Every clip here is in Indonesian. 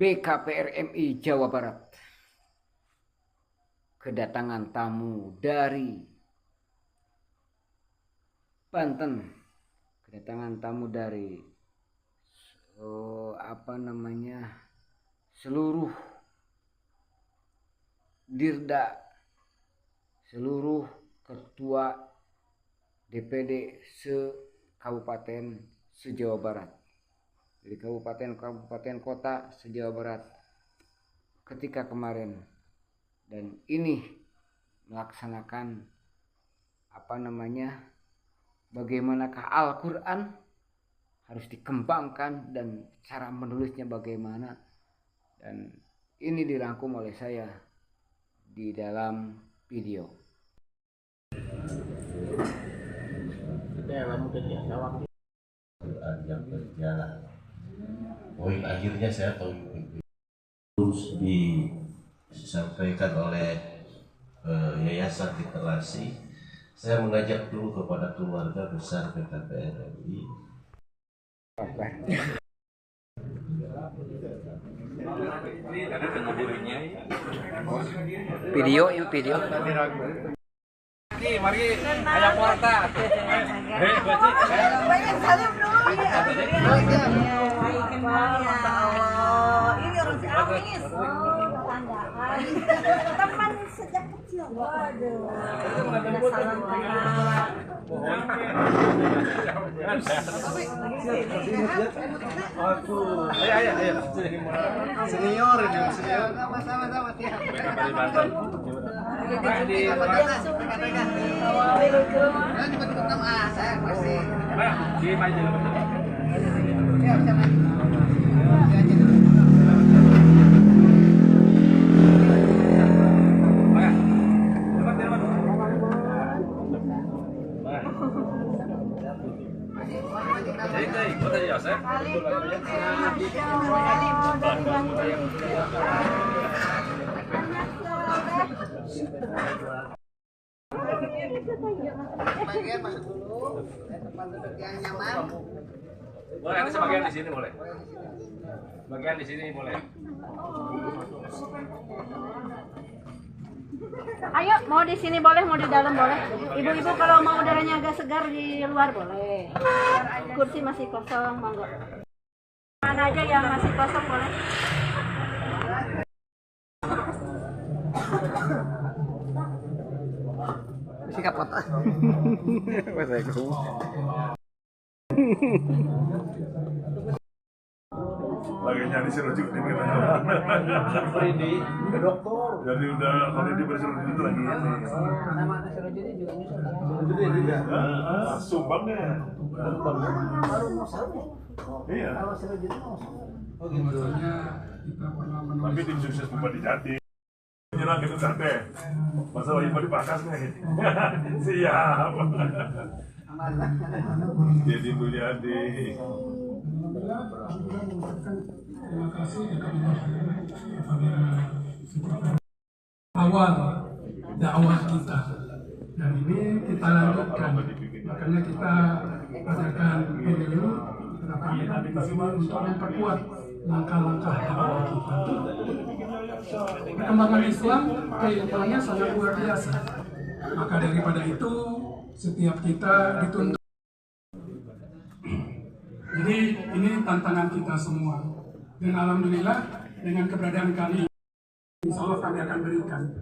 BKPRMI Jawa Barat kedatangan tamu dari Banten, kedatangan tamu dari seluruh Dirda, seluruh ketua DPD se-Kabupaten se-Jawa Barat, dari kabupaten kota se-Jawa Barat ketika kemarin, dan ini melaksanakan bagaimanakah Al-Quran harus dikembangkan dan cara menulisnya bagaimana, dan ini dirangkum oleh saya di dalam video. Yang berjalan. Poin akhirnya saya terus disampaikan oleh Yayasan Literasi. Saya mengajak dulu kepada keluarga besar BKPRMI. Video. Mari ayam kuarta. Banyak salim dulu. Ini orang Ciamis. Teman sejak kecil. Waduh. Salam kenal. Ayo. Senior ini, senior. Sama-sama tiap. Saya pasti. Di maju. Bagian masuk dulu, tempat duduk yang nyaman. Boleh, ada sebagian di sini boleh. Bagian di sini boleh. Ayo, mau di sini boleh, mau di dalam boleh. Ibu-ibu kalau mau udaranya agak segar di luar boleh. Kursi masih kosong, monggo. Mana aja yang masih kosong boleh. Sikap foto. Lagi nyari si rujuk di mana? Fridi, ke dokter. Jadi udah kalau di bersih rujuk itu lagi ini. Nama si Roji ini juga nyusul. Itu dia juga. Sumbang deh. Baru mau sama. Iya. Kalau si Roji itu mau sama. Oh gitu. Tapi tim sukses Bupati Jati. Nyerang gitu santai. Masalah ini dipangkas nih. Siap. Jadi Mulyadi. Awal dakwah kita, dan ini kita lanjutkan. Makanya kita adakan pemilu untuk memperkuat langkah-langkah dakwah kita. Perkembangan Islam kaitannya sangat luar biasa. Maka daripada itu setiap kita dituntut. Jadi ini tantangan kita semua. Dan alhamdulillah dengan keberadaan kami, insya Allah kami akan berikan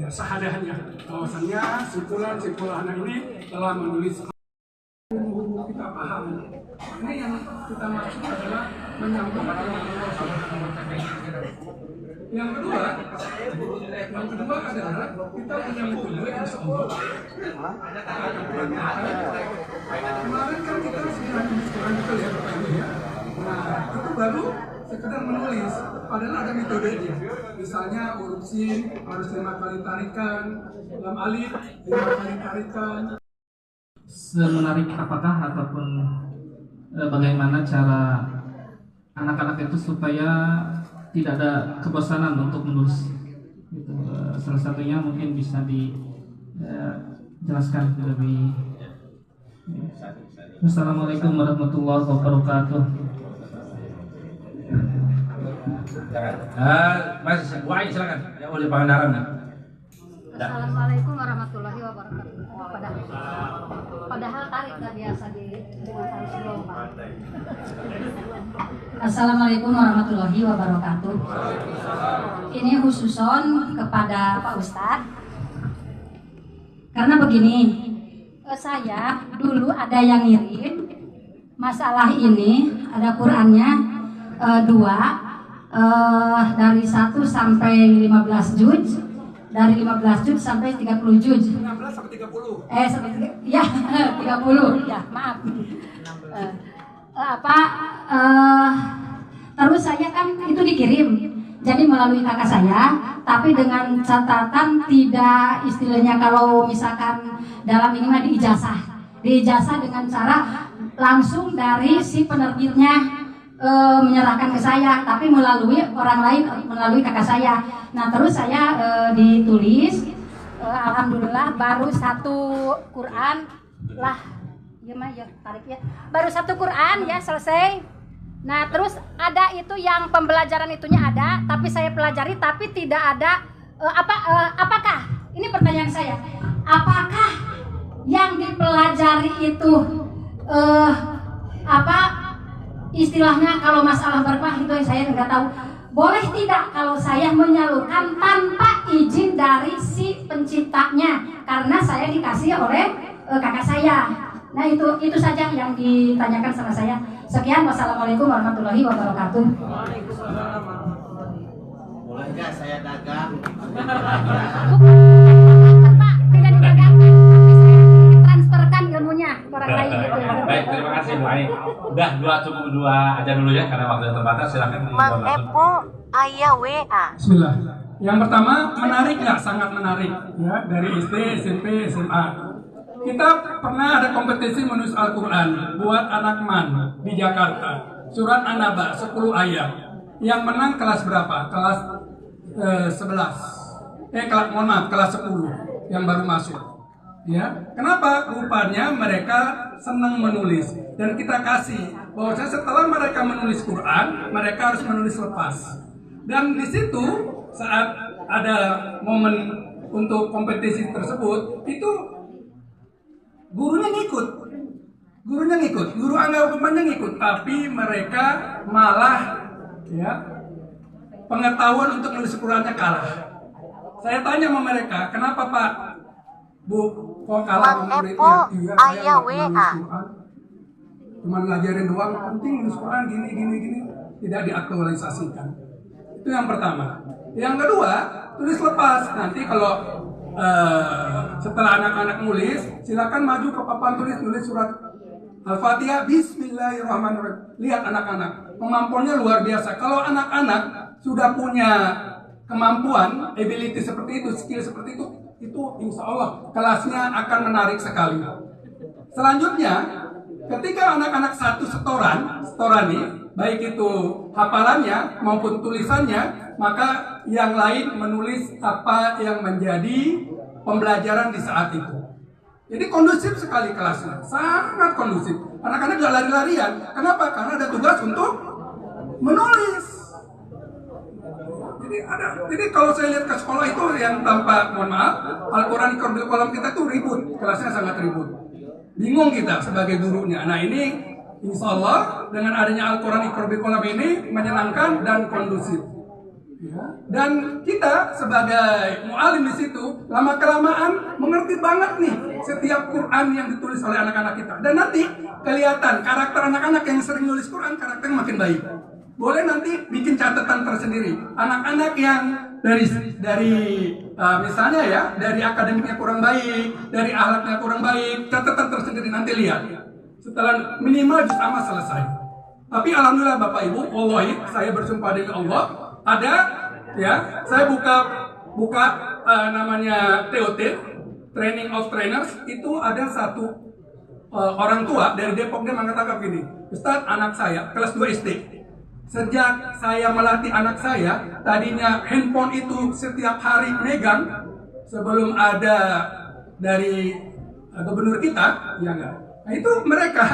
sahadahnya, bahwasannya simpulan anak ini telah menulis. Kita paham. Ini yang kita maksud adalah menyambung dengan Allah Subhanahu wa Ta'ala. Yang kedua adalah kita punya metode insya Allah. Kemarin kan kita sudah menulis Quran itu ya Bapak Ibu ya. Nah itu baru sekedar menulis, padahal ada metodenya. Misalnya huruf sin harus 5 kali tarikan, lam alif 5 kali tarikan. Semenarik apakah ataupun bagaimana cara anak-anak itu supaya tidak ada kebosanan untuk menulis gitu. Salah satunya mungkin bisa dijelaskan lebih. Assalamualaikum warahmatullahi wabarakatuh. Mas Wai silakan. Ya oleh Pangandaran. Assalamualaikum warahmatullahi wabarakatuh. Padahal tarik nggak biasa dengan tarik slow, Pak. Assalamualaikum warahmatullahi wabarakatuh. Ini khususon kepada Pak Ustadz. Karena begini, saya dulu ada yang ngirim masalah ini, ada Qurannya 2 dari 1 sampai 15 juz. Dari 15 juz sampai 30 juz. 16 sampai 30. Ya 30 ya maaf. Terus saya kan itu dikirim, jadi melalui kakak saya, tapi dengan catatan tidak istilahnya kalau misalkan dalam ini mah diijazah dengan cara langsung dari si penerbitnya menyerahkan ke saya, tapi melalui orang lain, melalui kakak saya. Nah terus saya ditulis, alhamdulillah baru 1 Quran lah, ya tarik ya, baru 1 Quran ya selesai. Nah terus ada itu yang pembelajaran itunya ada, tapi saya pelajari tapi tidak ada apakah ini pertanyaan saya, apakah yang dipelajari itu istilahnya kalau masalah berkah itu saya nggak tahu. Boleh tidak kalau saya menyalurkan tanpa izin dari si penciptanya, karena saya dikasih oleh kakak saya. Nah itu saja yang ditanyakan sama saya. Sekian, wassalamualaikum warahmatullahi wabarakatuh. Boleh nggak saya dagang? Pak, tidak didagangkan, tapi saya transferkan ilmunya ke orang lain gitu. Baik, terima kasih Bu Ai. Udah cukup dua aja dulu ya karena waktu yang terbatas. Silakan. Mang Epo aya WA. Bismillah. Yang pertama, menarik nggak? Sangat menarik ya, dari SD, SMP, SMA. Kita pernah ada kompetisi menulis Al-Quran buat anak MAN di Jakarta. Surat An-Naba 10 ayat. Yang menang kelas berapa? Kelas 11. Kelas 10 yang baru masuk. Ya, kenapa? Rupanya mereka senang menulis dan kita kasih bahwasanya setelah mereka menulis Quran, mereka harus menulis lepas. Dan di situ saat ada momen untuk kompetisi tersebut, itu gurunya ngikut, guru anggapannya ngikut, tapi mereka malah ya pengetahuan untuk menulis Qurannya kalah. Saya tanya sama mereka, kenapa Pak, Bu, kok kalah sama muridnya? Iya, saya nggak menulis Quran, cuma ngajarin doang, penting menulis Quran gini, tidak diaktualisasikan. Itu yang pertama. Yang kedua, tulis lepas. Nanti kalau setelah anak-anak nulis, silakan maju ke papan tulis surat Al-Fatihah, Bismillahirrahmanirrahim. Lihat anak-anak, kemampuannya luar biasa. Kalau anak-anak sudah punya kemampuan, ability seperti itu, skill seperti itu insya Allah kelasnya akan menarik sekali. Selanjutnya, ketika anak-anak satu setoran ini, baik itu hafalannya maupun tulisannya, maka yang lain menulis apa yang menjadi pembelajaran di saat itu. Jadi kondusif sekali kelasnya, sangat kondusif. Anak-anak gak lari-larian. Kenapa? Karena ada tugas untuk menulis. Jadi kalau saya lihat ke sekolah itu yang tanpa, mohon maaf, Al-Quran di kolam kita itu ribut, kelasnya sangat ribut. Bingung kita sebagai gurunya. Nah ini insya Allah dengan adanya Al-Quran di kolam ini menyenangkan dan kondusif. Ya. Dan kita sebagai mu'alim di situ lama kelamaan mengerti banget nih setiap Quran yang ditulis oleh anak-anak kita. Dan nanti kelihatan karakter anak-anak yang sering nulis Quran karakternya makin baik. Boleh nanti bikin catatan tersendiri. Anak-anak yang dari misalnya ya dari akademiknya kurang baik, dari akhlaknya kurang baik, catatan tersendiri nanti lihat. Setelah minimal juz amma selesai. Tapi alhamdulillah Bapak Ibu, wallahi saya bersumpah demi Allah, ada ya, saya buka namanya TOT, Training of Trainers, itu ada satu orang tua dari Depok, dia mengatakan begini, Ustadz, anak saya kelas 2 SD. Sejak saya melatih anak saya, tadinya handphone itu setiap hari megang sebelum ada dari gubernur kita, ya enggak. Nah itu mereka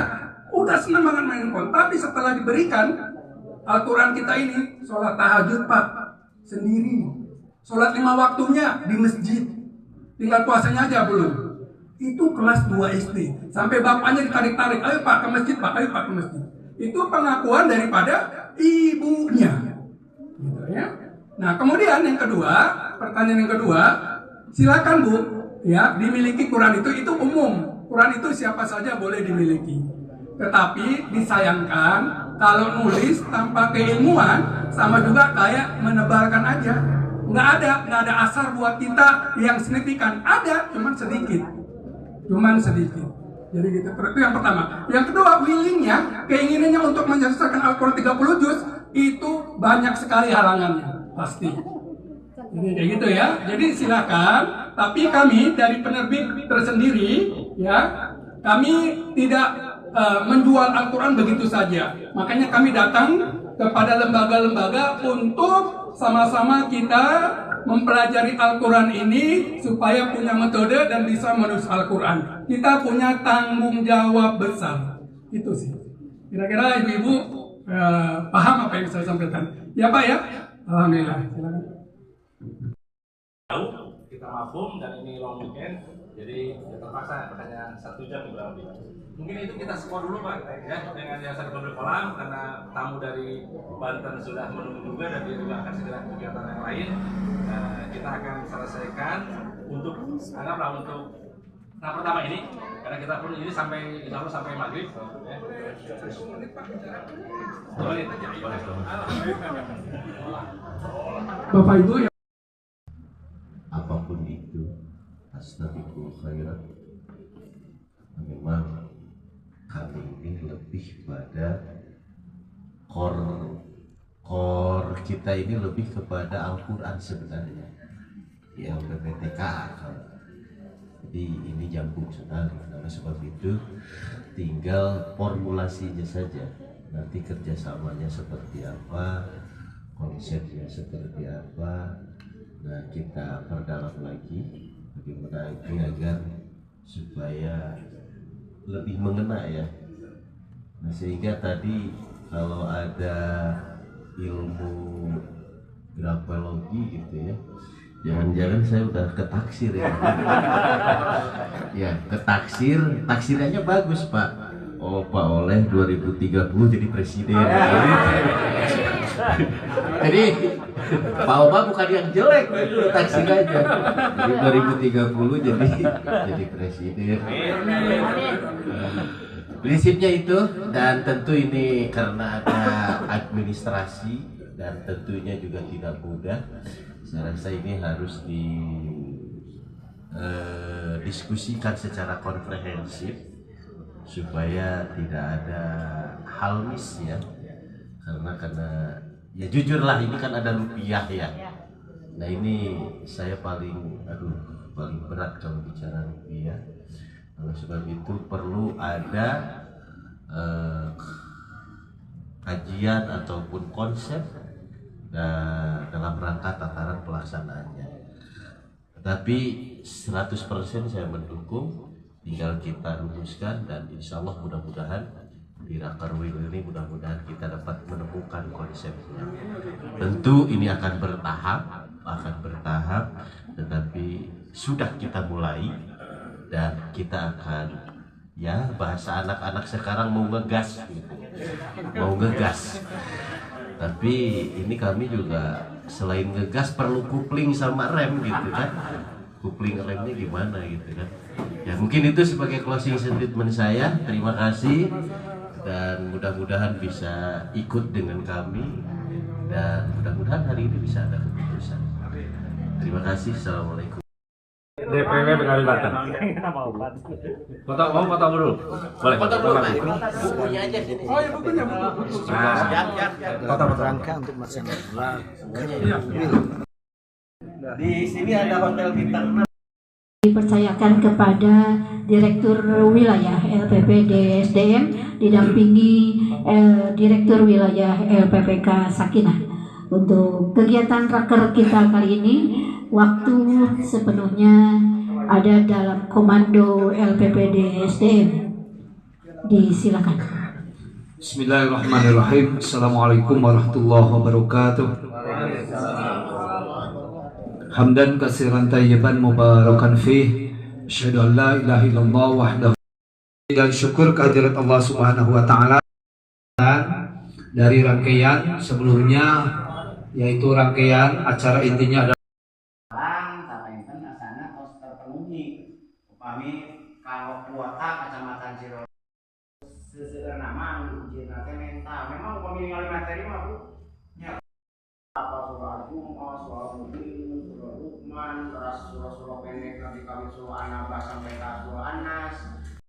udah senang banget main handphone, tapi setelah diberikan Al-Quran kita ini sholat tahajud Pak sendiri, sholat 5 waktunya di masjid, tinggal puasanya aja belum. Itu kelas 2 SD, sampai bapaknya ditarik-tarik, ayo Pak ke masjid Pak, ayo Pak ke masjid. Itu pengakuan daripada ibunya, gitu ya. Nah kemudian yang kedua, pertanyaan yang kedua, silakan Bu, ya dimiliki Quran itu umum. Quran itu siapa saja boleh dimiliki. Tetapi disayangkan kalau nulis tanpa keilmuan sama juga kayak menebalkan aja. Nggak ada asar buat kita yang signifikan. Ada, cuman sedikit. Jadi gitu. Itu yang pertama. Yang kedua, willingnya, keinginannya untuk menyelesaikan Al-Quran 30 juz itu banyak sekali halangannya, pasti. Jadi kayak gitu ya. Jadi silakan. Tapi kami dari penerbit tersendiri, ya, kami tidak menjual Al-Quran begitu saja. Makanya kami datang kepada lembaga-lembaga untuk sama-sama kita mempelajari Al-Quran ini supaya punya metode dan bisa menulis Al-Quran. Kita punya tanggung jawab besar. Itu sih. Kira-kira ibu-ibu paham apa yang saya sampaikan? Ya Pak ya? Alhamdulillah. Silakan. Kita mafhum dan ini long weekend, jadi terpaksa hanya 1 jam kurang lebih. Mungkin itu kita skor dulu Pak, ya, dengan yang satu kolam karena tamu dari Banten sudah menunggu juga dan dia juga akan segera kegiatan yang lain. Kita akan selesaikan untuk anggaplah untuk tahap pertama ini, karena kita pun ini sampai insya Allah sampai maghrib. Ya. Bapak Ibu ya. Apapun itu, astagfirullah khairan. Memang kami ini lebih pada core kita ini lebih kepada Al-Quran sebenarnya, yang PPTK. Jadi ini jambung sekali. Karena sebab itu tinggal formulasinya saja. Nanti kerjasamanya seperti apa, konsepnya seperti apa. Nah kita perdalam lagi bagaimana ini agar supaya lebih mengena ya. Nah sehingga tadi kalau ada ilmu grafologi gitu ya, jangan-jangan saya udah ketaksir ya. Ya ketaksir, taksirannya bagus Pak. Oh Pak Oleh 2030 jadi presiden. Jadi Pak Obama bukan yang jelek, taksir aja. Jadi 2030 jadi presiden. Prinsipnya itu, dan tentu ini karena ada administrasi dan tentunya juga tidak mudah. Saya rasa ini harus didiskusikan secara komprehensif supaya tidak ada hal miss ya. Karena ya jujurlah ini kan ada rupiah ya. Nah ini saya paling berat kalau bicara rupiah. Oleh sebab itu perlu ada kajian ataupun konsep dalam rangka tataran pelaksanaannya. Tetapi 100% saya mendukung, tinggal kita rumuskan dan insya Allah mudah-mudahan di Rakerwil ini mudah-mudahan kita dapat menemukan konsepnya. Tentu ini akan bertahap, tetapi sudah kita mulai dan kita akan ya bahasa anak-anak sekarang mau ngegas gitu. Mau ngegas. Tapi ini kami juga selain ngegas perlu kupling sama rem gitu kan. Kupling remnya gimana gitu kan. Ya mungkin itu sebagai closing statement saya. Terima kasih dan mudah-mudahan bisa ikut dengan kami dan mudah-mudahan hari ini bisa ada keputusan. Terima kasih. Assalamualaikum. DPW Bengali Banten. Foto dulu. Boleh. Foto dulu. Bukunya aja sini. Oh ya bukunya. Foto rangka untuk melaksanakan. Di sini ada hotel bintang 6. Dipercayakan kepada Direktur Wilayah LPP DSDM didampingi Direktur Wilayah LPPK Sakinah. Untuk kegiatan raker kita kali ini, waktu sepenuhnya ada dalam komando LPP DSDM. Disilakan. Bismillahirrahmanirrahim. Assalamualaikum warahmatullahi wabarakatuh. Hamdan katsiran tayyiban mubarakan fih. Asyhadu an la ilaha illallah wahdahu. Dan syukur kehadirat Allah Subhanahu wa taala dari rangkaian sebelumnya, yaitu rangkaian acara intinya adalah tapi asana tos terpenuhi upami kalau kuota kecamatan Cirebon seseueur nama ujian teh mental memang upami ningali materi mah Bu nya apa surah Al-Jumu'ah, surah Al-Mu'min, surah Luqman, surah pendek Nabi kami surah An-Naba sampai ke surah An-Nas